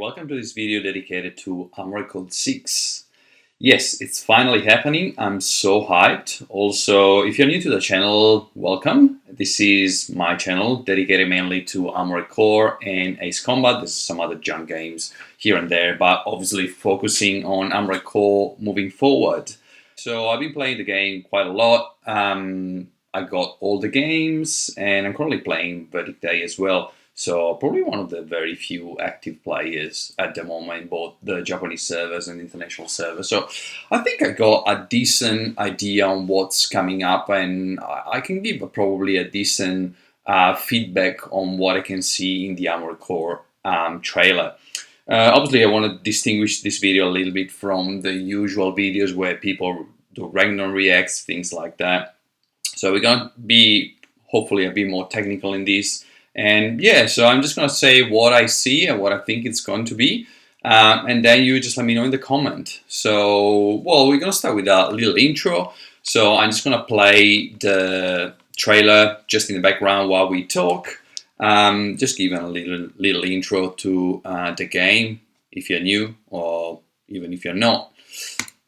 welcome to this video dedicated to Armored Core 6. Yes, it's finally happening. I'm so hyped. Also, if you're new to the channel, welcome. This is my channel dedicated mainly to Armored Core and Ace Combat. There's some other junk games here and there, but obviously focusing on Armored Core moving forward. So I've been playing the game quite a lot. I got all the games and I'm currently playing Verdict Day as well. So probably one of the very few active players at the moment, both the Japanese servers and international servers. So I think I got a decent idea on what's coming up, and I can give probably a decent feedback on what I can see in the Armored Core trailer. Obviously, I want to distinguish this video a little bit from the usual videos where people do Ragnarok reacts, things like that. So we're going to be hopefully a bit more technical in this. And yeah, so I'm just going to say what I see and what I think it's going to be. And then you just let me know in the comment. So, well, we're going to start with a little intro. So I'm just going to play the trailer just in the background while we talk. Just giving a little intro to the game, if you're new or even if you're not.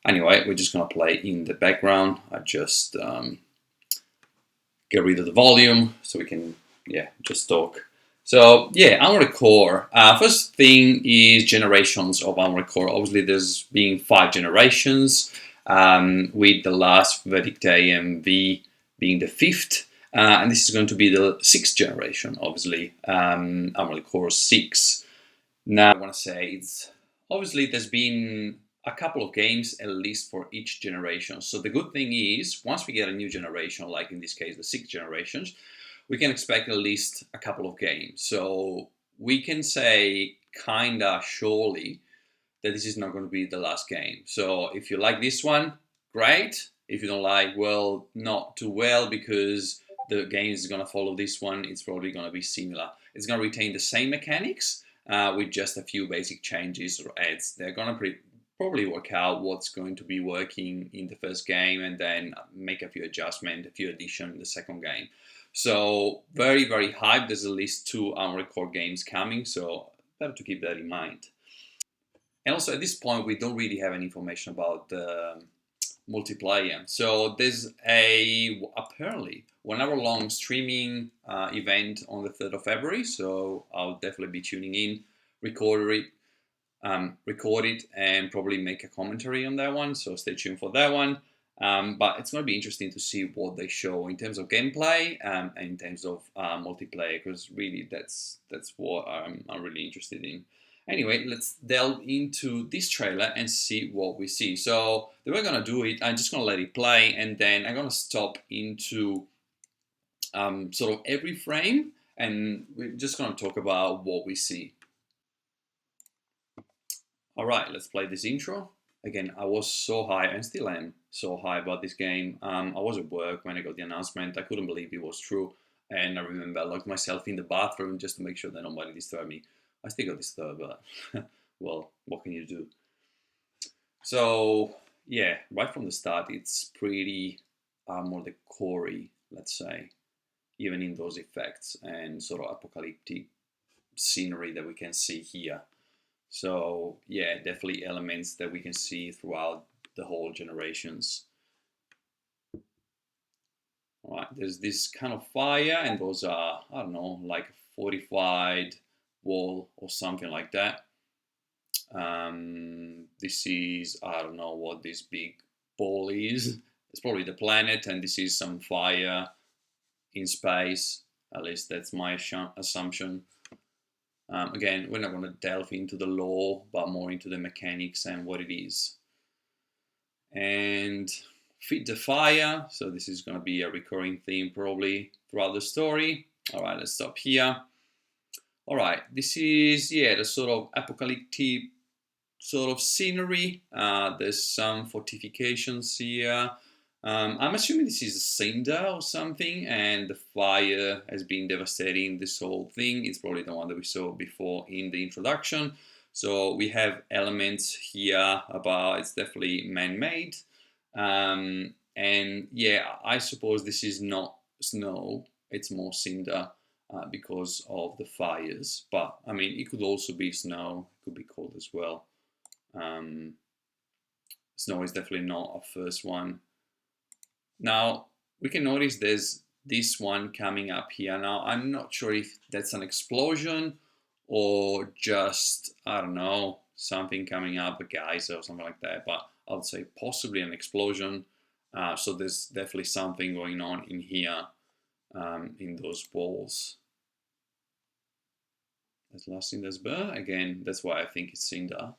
Anyway, we're just going to play in the background. I just get rid of the volume so we can just talk. So yeah, Armored Core. First thing is generations of Armored Core. Obviously, there's been 5 generations, with the last Verdict Day MV being the 5th, and this is going to be the 6th generation. Obviously, Armored Core 6. Now, I want to say it's obviously there's been a couple of games at least for each generation. So the good thing is once we get a new generation, like in this case the 6th generations, we can expect at least a couple of games. So we can say kinda surely that this is not going to be the last game. So if you like this one, great. If you don't like, well, not too well, because the game is going to follow this one. It's probably going to be similar. It's going to retain the same mechanics with just a few basic changes or adds. They're going to probably work out what's going to be working in the first game and then make a few adjustments, a few additions in the second game. So very, very hyped. There's at least 2 Armored Core games coming, so better to keep that in mind. And also at this point, we don't really have any information about the multiplayer. So there's apparently 1 hour long streaming event on the 3rd of February. So I'll definitely be tuning in, record it, and probably make a commentary on that one. So stay tuned for that one. But it's going to be interesting to see what they show in terms of gameplay and in terms of multiplayer, because really that's what I'm really interested in. Anyway, let's delve into this trailer and see what we see. So the way we're going to do it, I'm just going to let it play, and then I'm going to stop into sort of every frame, and we're just going to talk about what we see. All right, let's play this intro. Again, I was so high, and still am so high about this game. I was at work when I got the announcement. I couldn't believe it was true. And I remember I locked myself in the bathroom just to make sure that nobody disturbed me. I still got disturbed, but well, what can you do? So, yeah, right from the start, it's pretty more the Quarry, let's say, even in those effects and sort of apocalyptic scenery that we can see here. So yeah, definitely elements that we can see throughout the whole generations. All right, there's this kind of fire, and those are, I don't know, like a fortified wall or something like that. This is, I don't know what this big ball is. It's probably the planet, and this is some fire in space. At least that's my assumption. Again, we're not going to delve into the lore, but more into the mechanics and what it is. And feed the fire. So this is going to be a recurring theme probably throughout the story. All right, let's stop here. All right, this is, yeah, the sort of apocalyptic sort of scenery. There's some fortifications here. I'm assuming this is a cinder or something, and the fire has been devastating this whole thing. It's probably the one that we saw before in the introduction. So we have elements here about, it's definitely man-made. And yeah, I suppose this is not snow, it's more cinder. because of the fires. But I mean, it could also be snow. It could be cold as well. Snow is definitely not our first one. Now we can notice there's this one coming up here. Now I'm not sure if that's an explosion or just, I don't know, something coming up, a geyser or something like that, but I would say possibly an explosion. So there's definitely something going on in here, in those walls. That's last Cinder's burr. Again, that's why I think it's Cinder.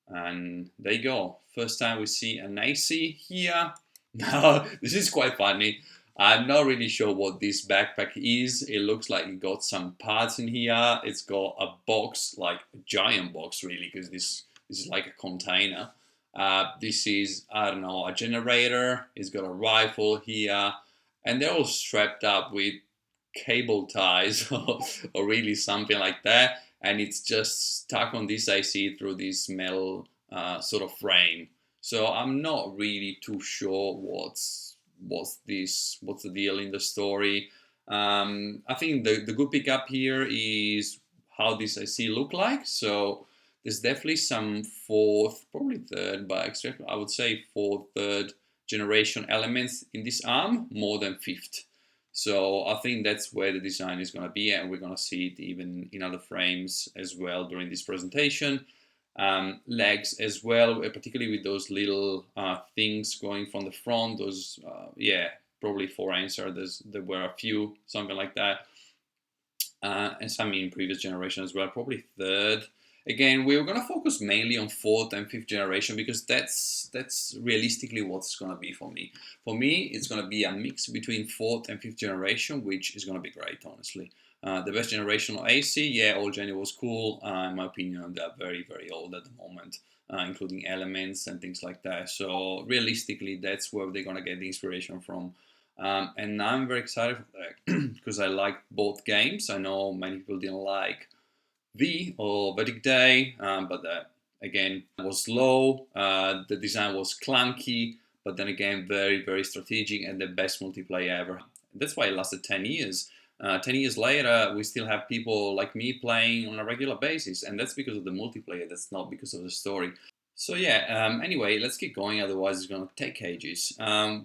And there you go. First time we see an AC here. Now, this is quite funny. I'm not really sure what this backpack is. It looks like it got some parts in here. It's got a box, like a giant box really, because this is like a container. This is, I don't know, a generator. It's got a rifle here. And they're all strapped up with cable ties or really something like that. And it's just stuck on this AC through this metal sort of frame. So I'm not really too sure what's the deal in the story. I think the good pickup here is how this AC look like. So there's definitely some fourth, probably third, but I would say fourth, third generation elements in this arm, more than fifth. So I think that's where the design is going to be, and we're going to see it even in other frames as well during this presentation. Legs as well, particularly with those little things going from the front. Those, yeah, probably for answer. There were a few, something like that, and some in previous generation as well. Probably third. Again, we're going to focus mainly on fourth and fifth generation because that's realistically what's going to be for me. For me, it's going to be a mix between fourth and fifth generation, which is going to be great, honestly. The best generation of AC, yeah, old Gen was cool. In my opinion, they're very, very old at the moment, including elements and things like that. So realistically, that's where they're going to get the inspiration from. And I'm very excited for that because I like both games. I know many people didn't like V or Vedic Day, but that again was low. The design was clunky, but then again very, very strategic and the best multiplayer ever. That's why it lasted 10 years. 10 years later, we still have people like me playing on a regular basis, and that's because of the multiplayer. That's not because of the story. So yeah, anyway, let's keep going, otherwise it's going to take ages.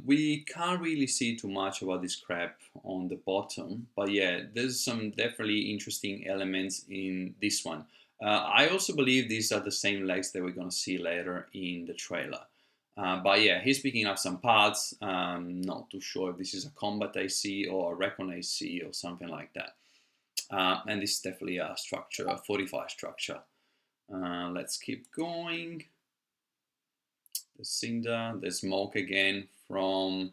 We can't really see too much about this crap on the bottom, but yeah, there's some definitely interesting elements in this one. I also believe these are the same legs that we're going to see later in the trailer. But yeah, he's picking up some parts. Not too sure if this is a combat AC or a recon AC or something like that. And this is definitely a structure, a 45 structure. Let's keep going. The cinder, the smoke again from...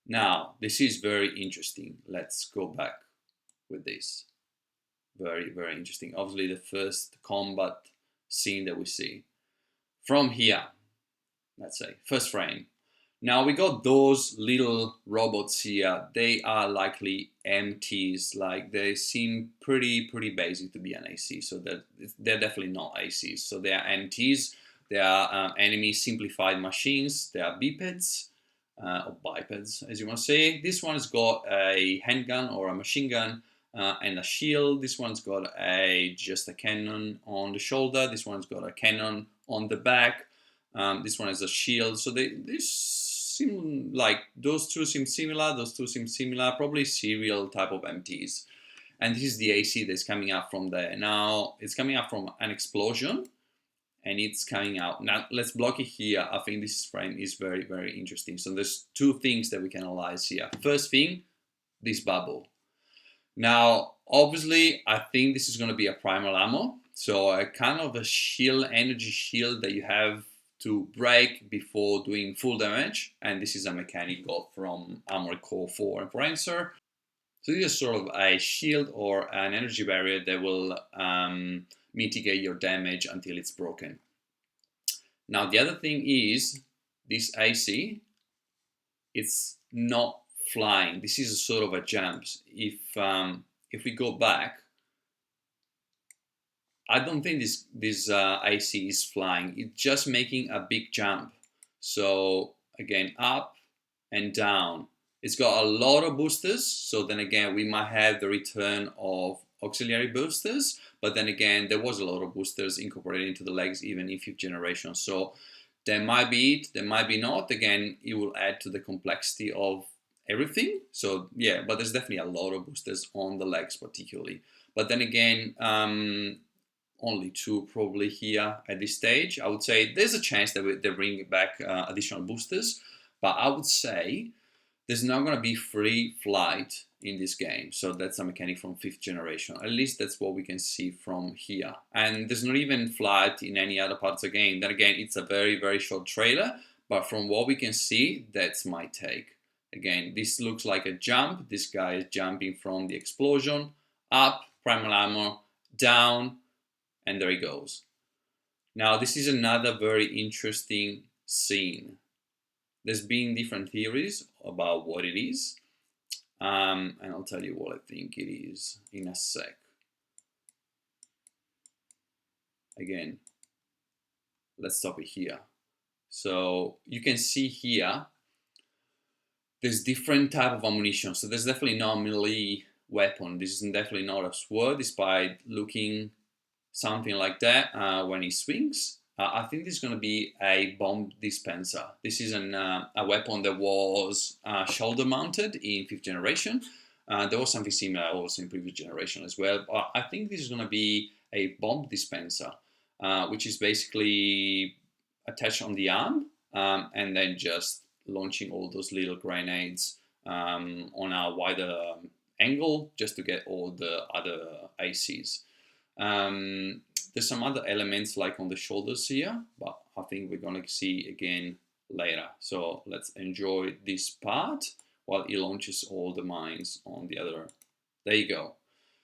Now, this is very interesting. Let's go back with this. Very, very interesting. Obviously, the first combat scene that we see. From here, let's say, first frame. Now, we got those little robots here. They are likely MTs. Like, they seem pretty basic to be an AC. So they're definitely not ACs. So they are MTs. They are enemy simplified machines. They are bipeds, or bipeds, as you want to say. This one's got a handgun or a machine gun and a shield. This one's got just a cannon on the shoulder. This one's got a cannon on the back. This one has a shield. So they seem like those two seem similar. Those two seem similar. Probably serial type of MTs. And this is the AC that's coming up from there. Now, it's coming up from an explosion. And it's coming out. Now, let's block it here. I think this frame is very, very interesting. So there's two things that we can analyze here. First thing, this bubble. Now, obviously, I think this is going to be a primal ammo. So a kind of a shield, energy shield that you have to break before doing full damage. And this is a mechanic got from Armored Core 4 and for Answer. So this is sort of a shield or an energy barrier that will mitigate your damage until it's broken. Now the other thing is this AC, it's not flying. This is a sort of a jump. If we go back, I don't think this AC is flying. It's just making a big jump. So again, up and down. It's got a lot of boosters, so then again we might have the return of auxiliary boosters, but then again there was a lot of boosters incorporated into the legs even in 5th generation, so there might be it, there might be not. Again, it will add to the complexity of everything. So yeah, but there's definitely a lot of boosters on the legs particularly. But then again, only 2 probably here at this stage. I would say there's a chance that they bring back additional boosters, but I would say there's not going to be free flight in this game. So that's a mechanic from 5th generation. At least that's what we can see from here. And there's not even flight in any other parts of the game. Then again, it's a very, very short trailer, but from what we can see, that's my take. Again, this looks like a jump. This guy is jumping from the explosion, up, primal armor, down, and there he goes. Now, this is another very interesting scene. There's been different theories about what it is, and I'll tell you what I think it is in a sec. Again, let's stop it here. So you can see here, there's different type of ammunition. So there's definitely no melee weapon. This is definitely not a sword, despite looking something like that when he swings. I think this is going to be a bomb dispenser. This is a weapon that was shoulder mounted in 5th generation. There was something similar also in previous generation as well. But I think this is going to be a bomb dispenser, which is basically attached on the arm and then just launching all those little grenades on a wider angle just to get all the other ACs. There's some other elements like on the shoulders here, but I think we're going to see again later. So let's enjoy this part while he launches all the mines on the other. There you go.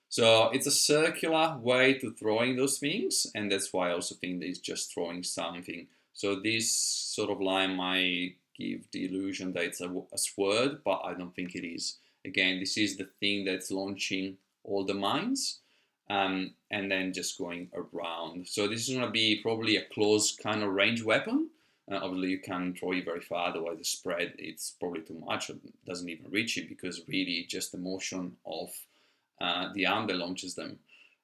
So it's a circular way to throwing those things, and that's why I also think that it's just throwing something. So this sort of line might give the illusion that it's a sword, but I don't think it is. Again, this is the thing that's launching all the mines. And then just going around. So this is going to be probably a close kind of range weapon. Obviously, you can't throw it very far, otherwise the spread, it's probably too much. It doesn't even reach it because really just the motion of the arm that launches them.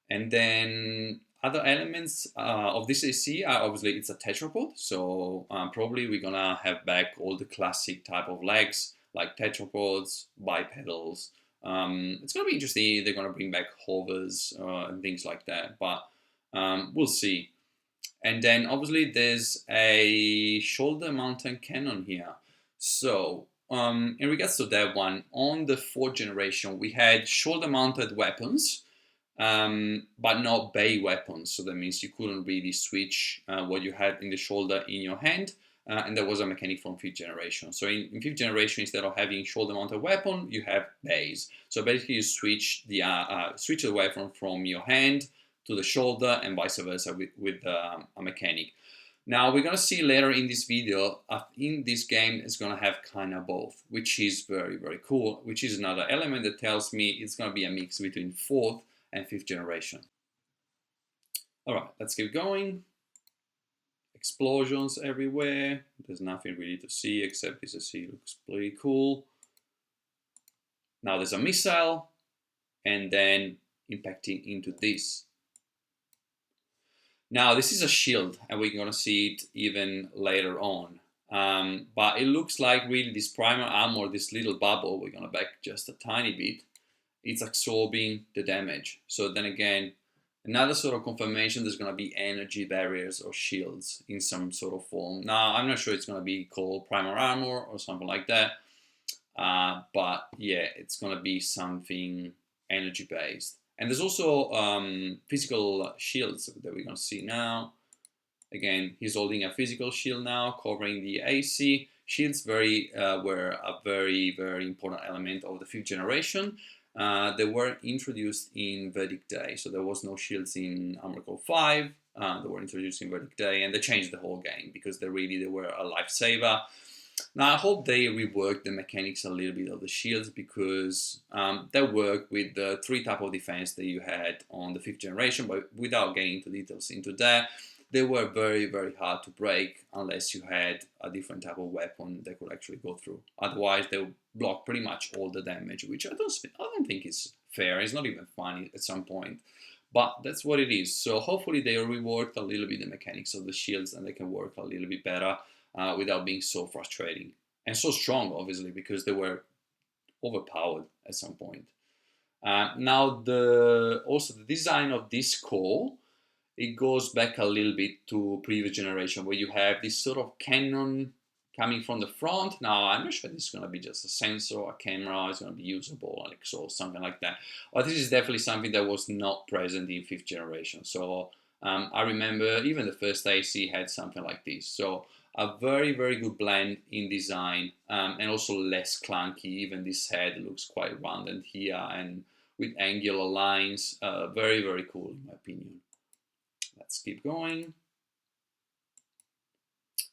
And then other elements of this AC are obviously it's a tetrapod. So probably we're going to have back all the classic type of legs like tetrapods, bipedals. It's going to be interesting. They're going to bring back hovers and things like that, but we'll see. And then obviously there's a shoulder mounted cannon here. So in regards to that one, on the 4th generation, we had shoulder mounted weapons, but not bay weapons. So that means you couldn't really switch what you had in the shoulder in your hand. And there was a mechanic from 5th generation. So in 5th generation, instead of having shoulder-mounted weapon, you have bays. So basically, you switch the weapon from your hand to the shoulder and vice versa with a mechanic. Now we're gonna see later in this video. In this game, it's gonna have kind of both, which is very, very cool. Which is another element that tells me it's gonna be a mix between 4th and 5th generation. All right, let's keep going. Explosions everywhere. There's nothing really to see except this AC looks pretty cool. Now there's a missile and then impacting into this. Now this is a shield and we're going to see it even later on. But it looks like really this primal armor, this little bubble, we're going to back just a tiny bit, it's absorbing the damage. So then again, another sort of confirmation there's going to be energy barriers or shields in some sort of form. Now, I'm not sure it's going to be called primal armor or something like that. But yeah, it's going to be something energy based. And there's also physical shields that we're going to see now. Again, he's holding a physical shield now, covering the AC. Shields were a very, very important element of the 5th generation. They were introduced in Verdict Day, so there was no shields in Armored Core 5. They were introduced in Verdict Day, and they changed the whole game because they were a lifesaver. Now I hope they rework the mechanics a little bit of the shields because they work with the 3 type of defense that you had on the 5th generation, but without getting into details into that. they were very, very hard to break unless you had a different type of weapon that could actually go through. Otherwise, they would block pretty much all the damage, which I don't think is fair. It's not even funny at some point. But that's what it is. So hopefully they reworked a little bit the mechanics of the shields and they can work a little bit better without being so frustrating. And so strong, obviously, because they were overpowered at some point. Now, also the design of this core, it goes back a little bit to previous generation where you have this sort of cannon coming from the front. Now, I'm not sure this is going to be just a sensor, a camera, it's going to be usable, like so, something like that. But this is definitely something that was not present in 5th generation. So I remember even the first AC had something like this. So a very, very good blend in design and also less clunky. Even this head looks quite rounded here and with angular lines. Very, very cool in my opinion. Let's keep going.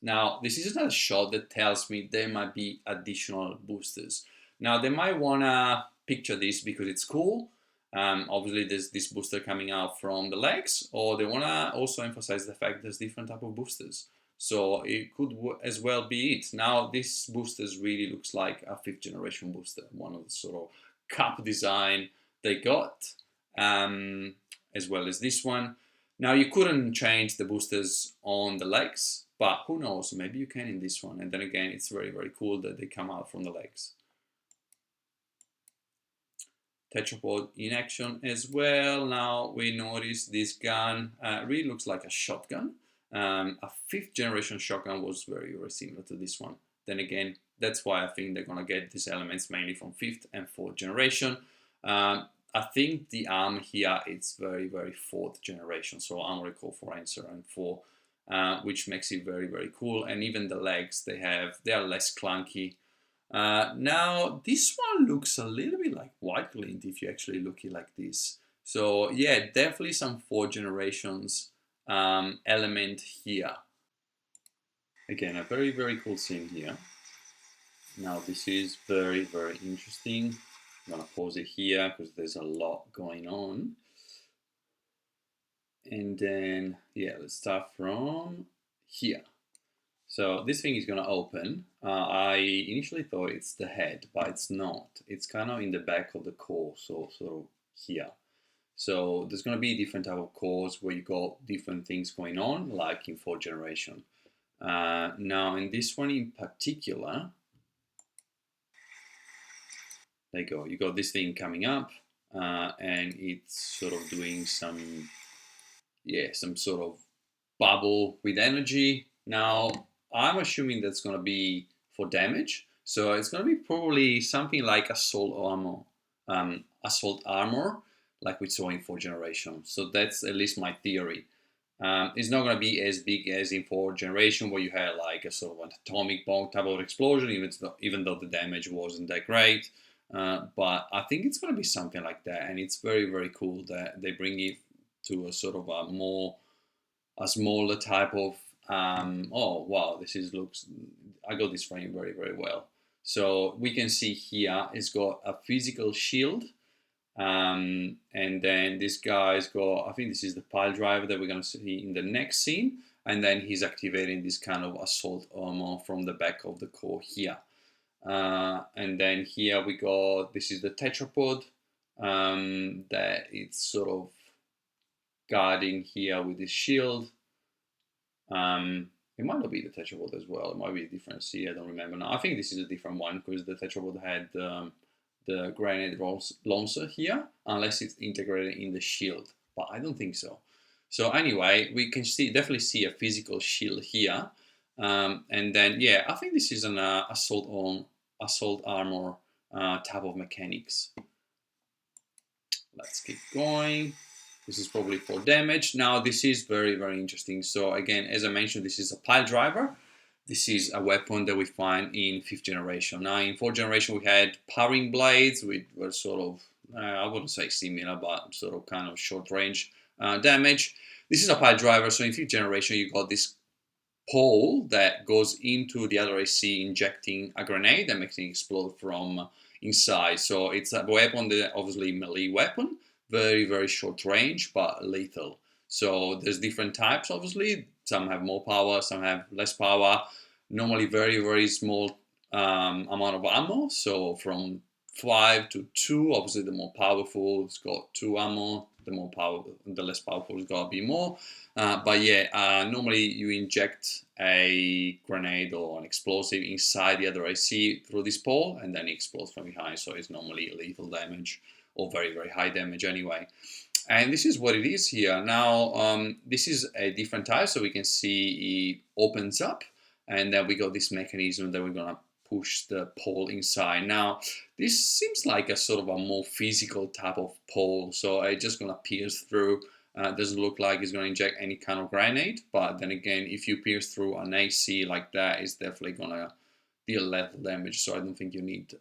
Now, this is another shot that tells me there might be additional boosters. Now, they might want to picture this because it's cool. Obviously, there's this booster coming out from the legs, or they want to also emphasize the fact there's different type of boosters. So it could as well be it. Now, this boosters really looks like a 5th generation booster, one of the sort of cup design they got, as well as this one. Now, you couldn't change the boosters on the legs, but who knows, maybe you can in this one. And then again, it's very, very cool that they come out from the legs. Tetrapod in action as well. Now we notice this gun really looks like a shotgun. A 5th generation shotgun was very, very similar to this one. Then again, that's why I think they're gonna get these elements mainly from 5th and 4th generation. I think the arm here is very, very 4th generation, so Armory Core 4 Answer and 4, which makes it very, very cool. And even the legs they are less clunky. Now this one looks a little bit like White Glint if you actually look at it like this. So yeah, definitely some 4th generations element here. Again, a very, very cool scene here. Now this is very, very interesting. I'm gonna pause it here because there's a lot going on. And then, yeah, let's start from here. So this thing is gonna open. I initially thought it's the head, but it's not. It's kind of in the back of the core, so sort of here. So there's gonna be different type of cores where you got different things going on, like in 4th generation. Now in this one in particular, there you go. You got this thing coming up, and it's sort of doing some sort of bubble with energy. Now, I'm assuming that's going to be for damage. So it's going to be probably something like assault armor, like we saw in 4th generation. So that's at least my theory. It's not going to be as big as in 4th generation, where you had like a sort of an atomic bomb type of explosion, even though the damage wasn't that great. But I think it's going to be something like that, and it's very, very cool that they bring it to a sort of a smaller type of. Oh wow, I got this frame very, very well. So we can see here it's got a physical shield, and then this guy's got. I think this is the pile driver that we're going to see in the next scene, and then he's activating this kind of assault armor from the back of the core here. And then here we go, this is the tetrapod that it's sort of guarding here with this shield. It might not be the tetrapod as well, it might be a different C, I don't remember now. I think this is a different one because the tetrapod had the grenade launcher here, unless it's integrated in the shield, but I don't think so. So anyway, we can definitely see a physical shield here. And then, yeah, I think this is an assault armor type of mechanics. Let's keep going. This is probably for damage. Now, this is very, very interesting. So again, as I mentioned, this is a pile driver. This is a weapon that we find in 5th generation. Now, in 4th generation, we had powering blades, which were sort of, I wouldn't say similar, but sort of kind of short range damage. This is a pile driver. So in 5th generation, you got this pole that goes into the other AC, injecting a grenade that makes it explode from inside. So it's a weapon that obviously melee weapon, very, very short range, but lethal. So there's different types, obviously. Some have more power, some have less power. Normally very, very small amount of ammo. So from 5 to 2, obviously the more powerful it's got 2 ammo, the less powerful it's got to be more. But yeah, normally you inject a grenade or an explosive inside the other AC through this pole, and then it explodes from behind. So it's normally lethal damage or very, very high damage anyway. And this is what it is here. Now, this is a different type, so we can see it opens up, and then we got this mechanism that we're gonna push the pole inside. Now, this seems like a sort of a more physical type of pole, so it's just gonna pierce through. Doesn't look like it's gonna inject any kind of grenade, but then again, if you pierce through an AC like that, it's definitely gonna deal lethal damage. So I don't think you need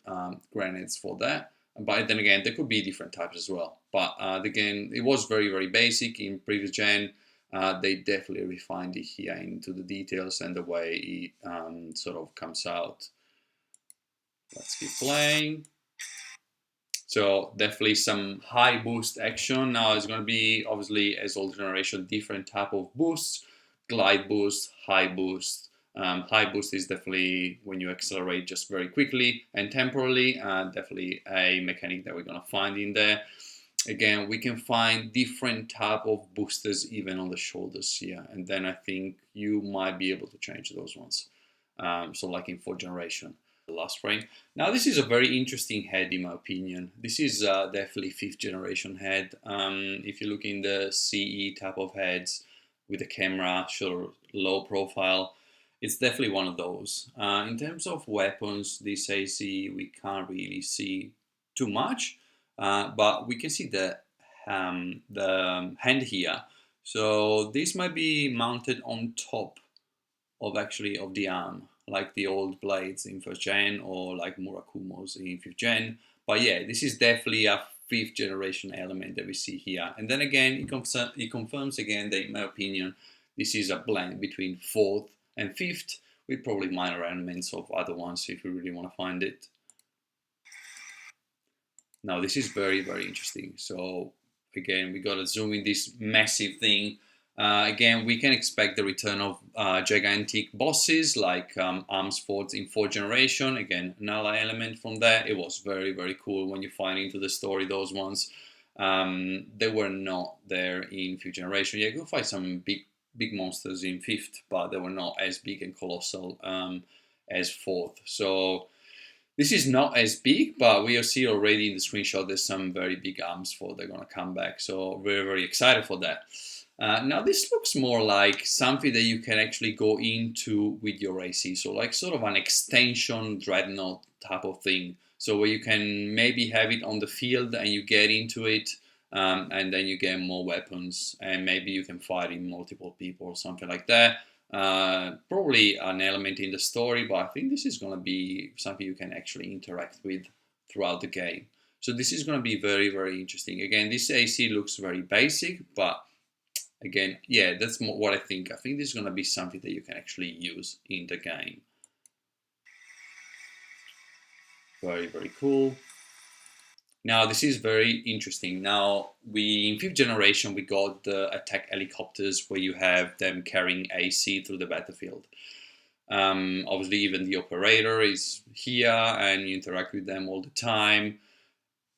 grenades for that. But then again, there could be different types as well. But again, it was very, very basic in previous gen. They definitely refined it here into the details and the way it sort of comes out. Let's keep playing. So definitely some high boost action. Now it's going to be, obviously, as old generation, different type of boosts. Glide boost, high boost. High boost is definitely when you accelerate just very quickly and temporarily. Definitely a mechanic that we're going to find in there. Again, we can find different type of boosters even on the shoulders here. And then I think you might be able to change those ones. So like in 4th generation. The last frame. Now this is a very interesting head in my opinion. This is definitely 5th generation head. If you look in the CE type of heads with the camera, sure, low profile, it's definitely one of those. In terms of weapons, this AC we can't really see too much, but we can see the hand here. So this might be mounted on top of the arm, like the old blades in 1st gen or like Murakumo's in 5th gen. But yeah, this is definitely a 5th generation element that we see here. And then again, it confirms again that in my opinion, this is a blend between 4th and 5th with probably minor elements of other ones if you really want to find it. Now this is very, very interesting. So again, we got to zoom in this massive thing. Again, we can expect the return of gigantic bosses like arms forts in 4th generation. Again, another element from there. It was very, very cool when you find into the story those ones. They were not there in 5th generation. Yeah, you can find some big monsters in 5th, but they were not as big and colossal as 4th. So this is not as big, but we see already in the screenshot there's some very big arms for they're gonna come back. So very, very excited for that. Now this looks more like something that you can actually go into with your AC. So like sort of an extension Dreadnought type of thing. So where you can maybe have it on the field and you get into it and then you get more weapons and maybe you can fight in multiple people or something like that. Probably an element in the story, but I think this is going to be something you can actually interact with throughout the game. So this is going to be very, very interesting. Again, this AC looks very basic, but again, yeah, that's what I think. I think this is going to be something that you can actually use in the game. Very, very cool. Now, this is very interesting. Now, in 5th generation, we got the attack helicopters where you have them carrying AC through the battlefield. Obviously, even the operator is here and you interact with them all the time.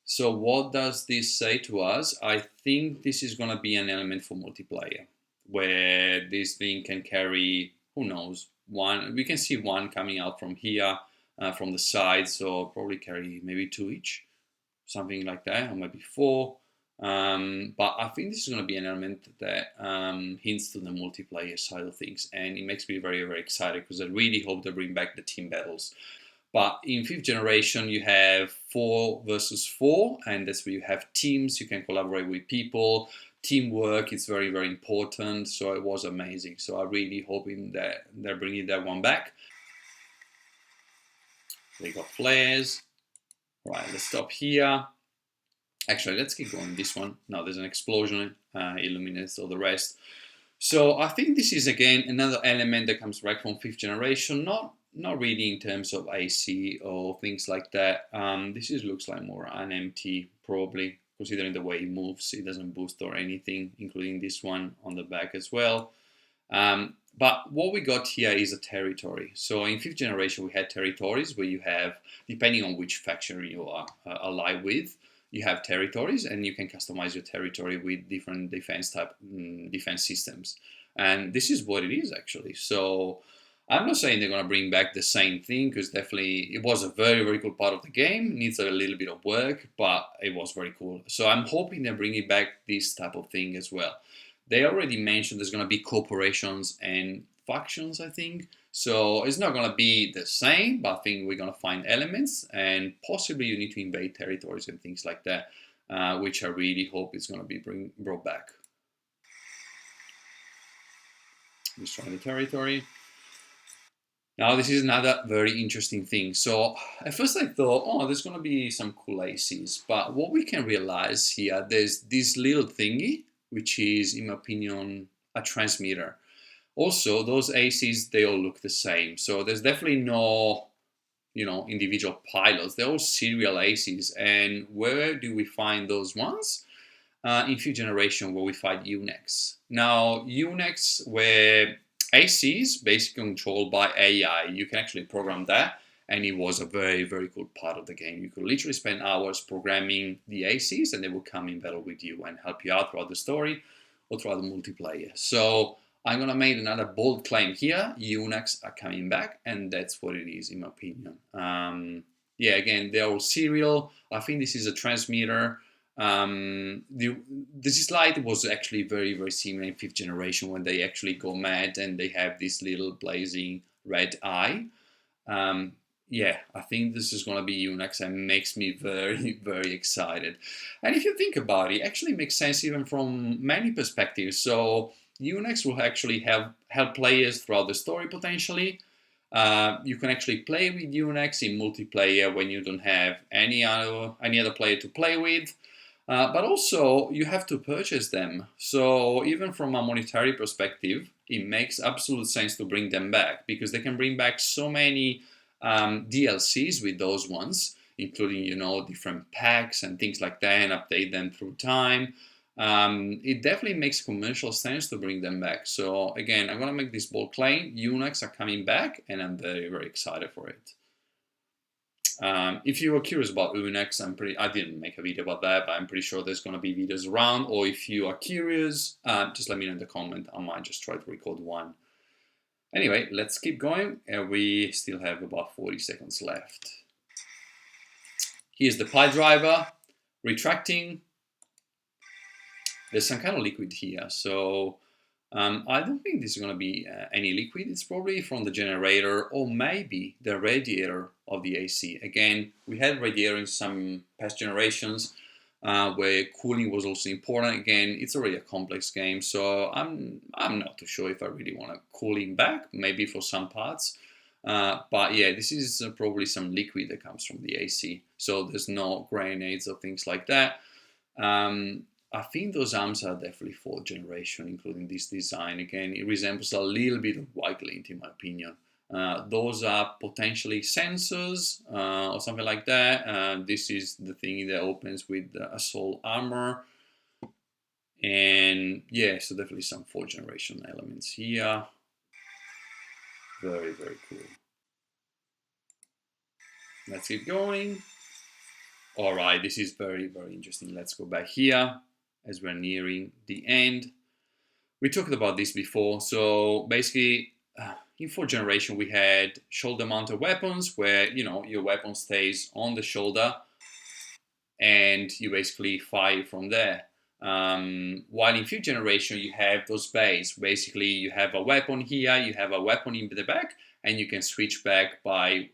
So what does this say to us? I think this is going to be an element for multiplayer where this thing can carry, who knows, one. We can see one coming out from here, from the side, so probably carry maybe 2 each. Something like that, or maybe 4. But I think this is going to be an element that hints to the multiplayer side of things, and it makes me very, very excited because I really hope they bring back the team battles. But in 5th generation, you have 4 versus 4, and that's where you have teams. You can collaborate with people. Teamwork is very, very important. So it was amazing. So I'm really hoping that they're bringing that one back. They got flares. Right, let's stop here. Actually, let's keep going. This one. Now there's an explosion, illuminates all the rest. So I think this is again another element that comes back from 5th generation. Not really in terms of AC or things like that. This looks like more an empty, probably considering the way it moves, it doesn't boost or anything, including this one on the back as well. But what we got here is a territory. So in 5th generation, we had territories where you have, depending on which faction you are allied with, you have territories, and you can customize your territory with different defense systems. And this is what it is actually. So I'm not saying they're going to bring back the same thing, because definitely it was a very, very cool part of the game. It needs a little bit of work, but it was very cool. So I'm hoping they're bringing back this type of thing as well. They already mentioned there's going to be corporations and factions, I think. So it's not going to be the same, but I think we're going to find elements, and possibly you need to invade territories and things like that, which I really hope is going to be brought back. Destroy the territory. Now, this is another very interesting thing. So at first I thought, oh, there's going to be some cool ACs. But what we can realize here, there's this little thingy, which is, in my opinion, a transmitter. Also, those ACs, they all look the same. So there's definitely no, individual pilots. They're all serial ACs. And where do we find those ones? In 5th generation, where we find UNEX. Now, UNEX, where ACs basically controlled by AI. You can actually program that, and it was a very, very cool part of the game. You could literally spend hours programming the ACs, and they will come in battle with you and help you out throughout the story or throughout the multiplayer. So I'm going to make another bold claim here. UNEX are coming back, and that's what it is, in my opinion. Again, they're all serial. I think this is a transmitter. This slide was actually very, very similar in 5th generation, when they actually go mad and they have this little blazing red eye. I think this is going to be UNEX, and makes me very, very excited. And if you think about it, actually makes sense even from many perspectives. So UNEX will actually help players throughout the story potentially. You can actually play with UNEX in multiplayer when you don't have any other player to play with. But also, you have to purchase them. So even from a monetary perspective, it makes absolute sense to bring them back, because they can bring back so many DLCs with those ones, including, different packs and things like that, and update them through time. It definitely makes commercial sense to bring them back. So again, I'm going to make this bold claim. UNEX are coming back, and I'm very, very excited for it. If you were curious about UNEX, I didn't make a video about that, but I'm pretty sure there's going to be videos around. Or if you are curious, just let me know in the comment. I might just try to record one. Anyway, let's keep going. We still have about 40 seconds left. Here's the pile driver, retracting. There's some kind of liquid here, so I don't think this is going to be any liquid. It's probably from the generator, or maybe the radiator of the AC. Again, we had radiator in some past generations, where cooling was also important. Again, it's already a complex game, so I'm not too sure if I really want to cool it back. Maybe for some parts, but yeah, this is probably some liquid that comes from the AC. So there's no grenades or things like that. I think those arms are definitely 4th generation, including this design. Again, it resembles a little bit of white glint, in my opinion. Those are potentially sensors or something like that. This is the thing that opens with the assault armor. And yeah, so definitely some 4th generation elements here. Very, very cool. Let's keep going. All right, this is very, very interesting. Let's go back here as we're nearing the end. We talked about this before. So basically, in 4th generation, we had shoulder-mounted weapons, where your weapon stays on the shoulder, and you basically fire from there. While in 5th generation, you have those bays. Basically, you have a weapon here, you have a weapon in the back, and you can switch back by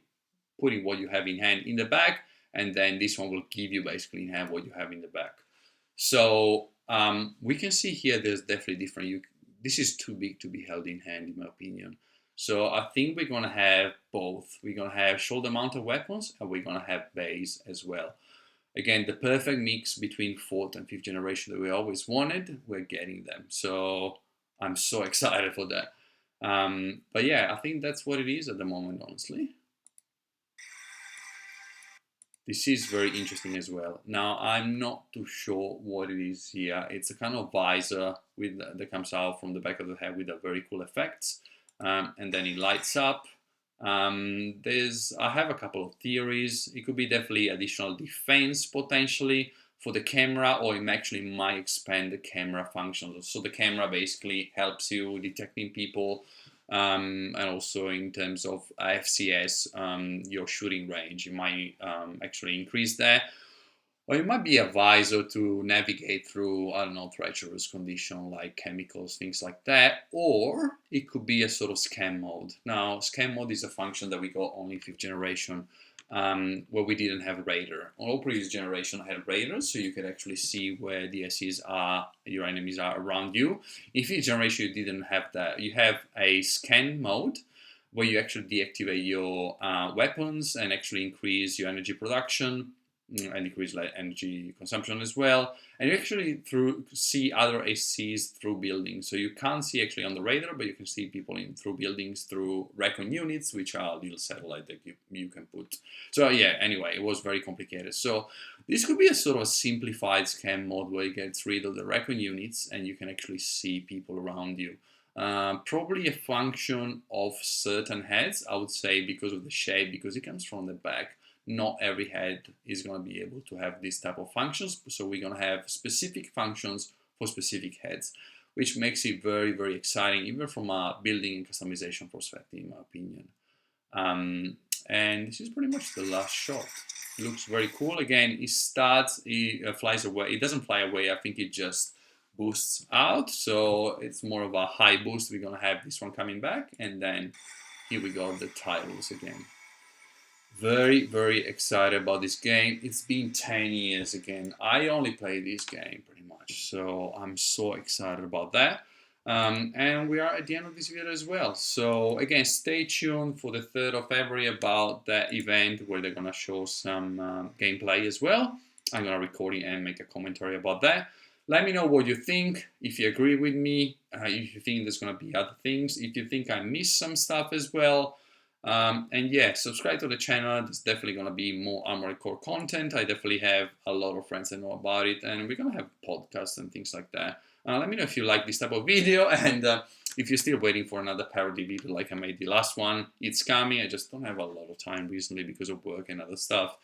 putting what you have in hand in the back, and then this one will give you basically in hand what you have in the back. So we can see here there's definitely different. This is too big to be held in hand, in my opinion. So I think we're going to have both. We're going to have shoulder-mounted weapons, and we're going to have bays as well. Again, the perfect mix between 4th and 5th generation that we always wanted. We're getting them. So I'm so excited for that. But yeah, I think that's what it is at the moment, honestly. This is very interesting as well. Now, I'm not too sure what it is here. It's a kind of visor that comes out from the back of the head with a very cool effects. And then it lights up. I have a couple of theories. It could be definitely additional defense potentially for the camera, or it actually might expand the camera functions. So the camera basically helps you detecting people, and also in terms of FCS, your shooting range, it might actually increase that. Or it might be a visor to navigate through, I don't know, treacherous condition like chemicals, things like that. Or it could be a sort of scan mode. Now, scan mode is a function that we got only 5th generation, where we didn't have radar. All previous generation had radars, so you could actually see where the SEs are, your enemies are around you. In 5th generation, you didn't have that. You have a scan mode where you actually deactivate your weapons and actually increase your energy production and decrease energy consumption as well. And you actually see other ACs through buildings. So you can't see actually on the radar, but you can see people through buildings through recon units, which are little satellite that you can put. So yeah, anyway, it was very complicated. So this could be a sort of simplified scan mode where you get rid of the recon units and you can actually see people around you. Probably a function of certain heads, I would say, because of the shape, because it comes from the back. Not every head is going to be able to have this type of functions, so we're going to have specific functions for specific heads, which makes it very, very exciting, even from a building and customization perspective, in my opinion. And this is pretty much the last shot. It looks very cool. Again, it starts, it flies away. It doesn't fly away. I think it just boosts out, so it's more of a high boost. We're going to have this one coming back, and then here we go, the titles again. Very, very excited about this game. It's been 10 years again. I only play this game pretty much, so I'm so excited about that. And we are at the end of this video as well. So again, stay tuned for the 3rd of February about that event where they're gonna show some gameplay as well. I'm gonna record it and make a commentary about that. Let me know what you think, if you agree with me, if you think there's gonna be other things, if you think I missed some stuff as well. And yeah, subscribe to the channel. There's definitely going to be more Armored Core content. I definitely have a lot of friends that know about it, and we're going to have podcasts and things like that. Let me know if you like this type of video, and if you're still waiting for another parody video like I made the last one. It's coming. I just don't have a lot of time recently because of work and other stuff.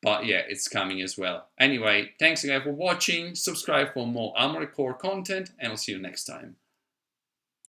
But yeah, it's coming as well. Anyway, thanks again for watching. Subscribe for more Armored Core content, and I'll see you next time.